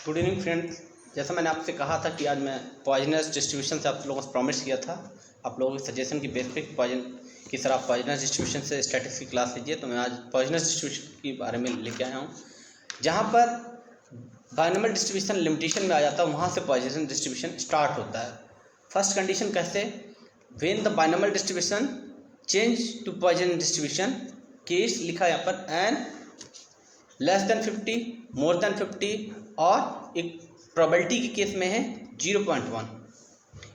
Good evening friends. जैसा मैंने आपसे कहा था कि आज मैं पॉइजनस डिस्ट्रीब्यूशन से आप लोगों को प्रॉमिस किया था, आप लोगों के सजेशन की बेस पे पॉइजन की सर आप पॉइजनस डिस्ट्रीब्यूशन से स्टैटिस्टिक्स की क्लास लीजिए। तो मैं आज पॉइजनस डिस्ट्रीब्यूशन के बारे में लेके आया हूँ, जहाँ पर बाइनोमियल डिस्ट्रीब्यूशन लिमिटेशन में आ जाता है, वहाँ से पॉइजनस डिस्ट्रीब्यूशन स्टार्ट होता है। फर्स्ट कंडीशन कैसे, when the binomial distribution change to Poisson distribution, case लिखा है यहाँ पर n less than 50, more than 50 और एक प्रोबेबिलिटी के केस में है 0.1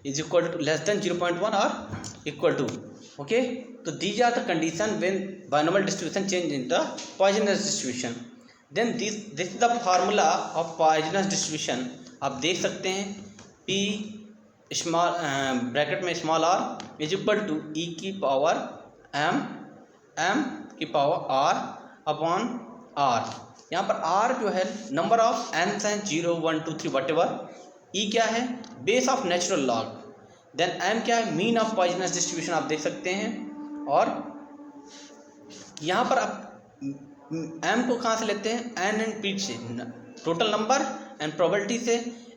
is equal to less than 0.1 और इक्वल टू। ओके, तो these are the condition when binomial distribution change in the poisonous distribution. Then this is the formula of poisonous distribution. आप देख सकते हैं P स्मॉल ब्रैकेट में small r is equal to e की power m की power r upon r। यहाँ पर r जो है नंबर ऑफ n's हैं 0 1 2 3 वट एवर। e क्या है, base of natural log. Then m क्या है, मीन ऑफ पॉइजनस डिस्ट्रीब्यूशन आप देख सकते हैं। और यहाँ पर आप m को कहाँ से लेते हैं, n एंड p से, टोटल नंबर एंड प्रोबेबिलिटी से,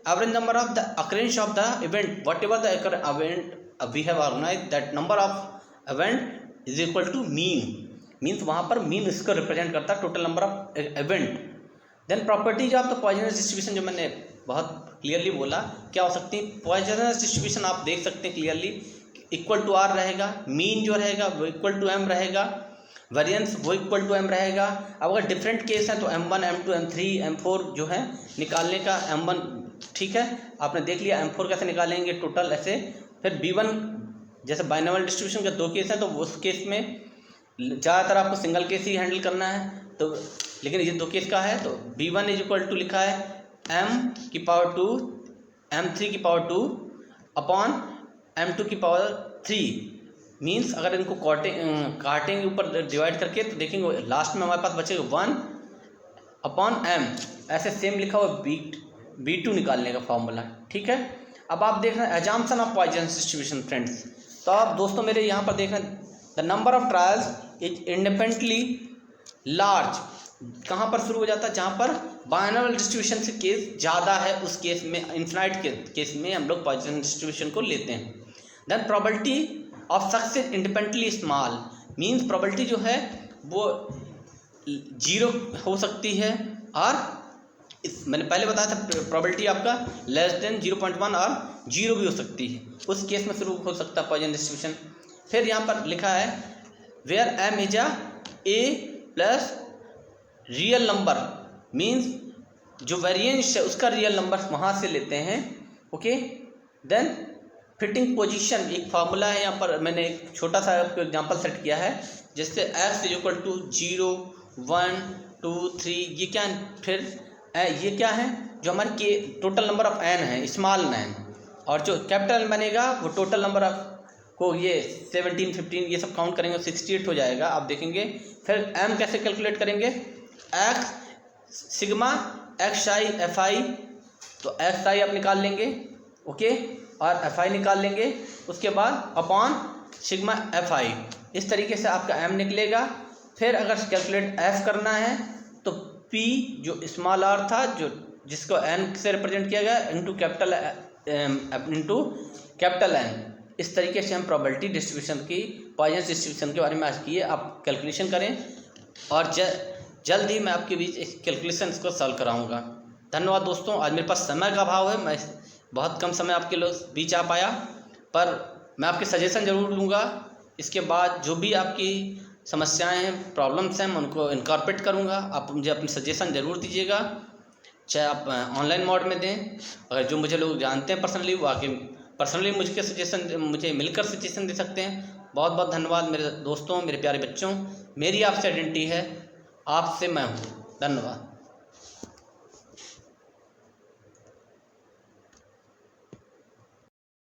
average number of the occurrence of the event whatever the event we have organize that number of event is equal to mean. Means वहाँ पर mean इसको represent करता है, total number of event. Then properties of the poisonous distribution, जो मैंने बहुत clearly बोला, क्या हो सकती है। पॉइजनस डिस्ट्रीब्यूशन आप देख सकते हैं क्लियरली, इक्वल टू आर रहेगा, मीन जो रहेगा वो इक्वल टू एम रहेगा, वेरिएंस वो इक्वल टू एम रहेगा। अब अगर डिफरेंट केस है तो m1 m2 m3 m4 जो है निकालने का, m1 ठीक है आपने देख लिया, m4 कैसे निकालेंगे टोटल ऐसे। फिर b1 जैसे बाइनोमियल डिस्ट्रीब्यूशन के दो केस हैं तो उस केस में ज़्यादातर आपको सिंगल केस ही हैंडल करना है, तो लेकिन ये दो केस का है तो b1 इज इक्वल टू लिखा है m की पावर 2 m3 की पावर 2 अपॉन m2 की पावर 3। मीन्स अगर इनको काटेंगे ऊपर डिवाइड करके तो देखेंगे लास्ट में हमारे पास बचेगा 1 अपॉन m। ऐसे सेम लिखा हुआ b2 निकालने का फॉर्मूला, ठीक है। अब आप देख रहे हैं assumption of poisonous distribution friends. तो आप दोस्तों मेरे यहाँ पर देख रहे हैं the number of trials is independently large. कहाँ पर शुरू हो जाता है, जहाँ पर बाइनोमियल डिस्ट्रीब्यूशन से केस ज़्यादा है, उस केस में इन्फिनाइट केस में हम लोग पॉइजनस डिस्ट्रीब्यूशन को लेते हैं। Then probability of success independently small, means probability जो है वो 0 हो सकती है, और मैंने पहले बताया था प्रोबेबिलिटी आपका लेस देन 0.1 और 0 भी हो सकती है, उस केस में शुरू हो सकता है पॉइजन डिस्ट्रीब्यूशन। फिर यहाँ पर लिखा है where m is a plus real number, means जो वेरिएंस है उसका रियल नंबर वहाँ से लेते हैं। ओके, देन फिटिंग पोजीशन एक फार्मूला है, यहाँ पर मैंने एक छोटा सा आपको एग्जांपल सेट किया है, जिससे x इज इक्वल टू 0 1 2 3 ये क्या है, फिर ये क्या है जो हमारे के टोटल नंबर ऑफ n है स्मॉल n, और जो कैपिटल n बनेगा वो टोटल नंबर ऑफ को ये 17 15 ये सब काउंट करेंगे 68 हो जाएगा, आप देखेंगे। फिर m कैसे कैलकुलेट करेंगे, x सिग्मा xi fi, तो xi आप निकाल लेंगे, ओके, और fi निकाल लेंगे, उसके बाद अपॉन सिग्मा fi, इस तरीके से आपका m निकलेगा। फिर अगर कैलकुलेट f करना है तो p जो स्मॉल r था, जो जिसको n से रिप्रेजेंट किया गया, इंटू कैपिटल N। इस तरीके से हम प्रोबेबिलिटी डिस्ट्रीब्यूशन की पॉइजनस डिस्ट्रीब्यूशन के बारे में आज किए। आप कैलकुलेशन करें और जल्द ही मैं आपके बीच इस कैलकुलेशन को सॉल्व कराऊंगा। धन्यवाद दोस्तों। आज मेरे पास समय का अभाव है, मैं बहुत कम समय आपके बीच आ पाया, पर मैं आपके सजेशन ज़रूर लूँगा। इसके बाद जो भी आपकी समस्याएं हैं, प्रॉब्लम्स हैं, मैं उनको इनकॉर्पोरेट करूँगा। आप मुझे अपनी सजेशन ज़रूर दीजिएगा, चाहे आप ऑनलाइन मोड में दें, अगर जो मुझे लोग जानते हैं पर्सनली वो आके पर्सनली मुझे मिलकर सजेशन दे सकते हैं। बहुत बहुत धन्यवाद मेरे दोस्तों, मेरे प्यारे बच्चों। मेरी आपसे आइडेंटिटी है, आपसे मैं हूँ। धन्यवाद।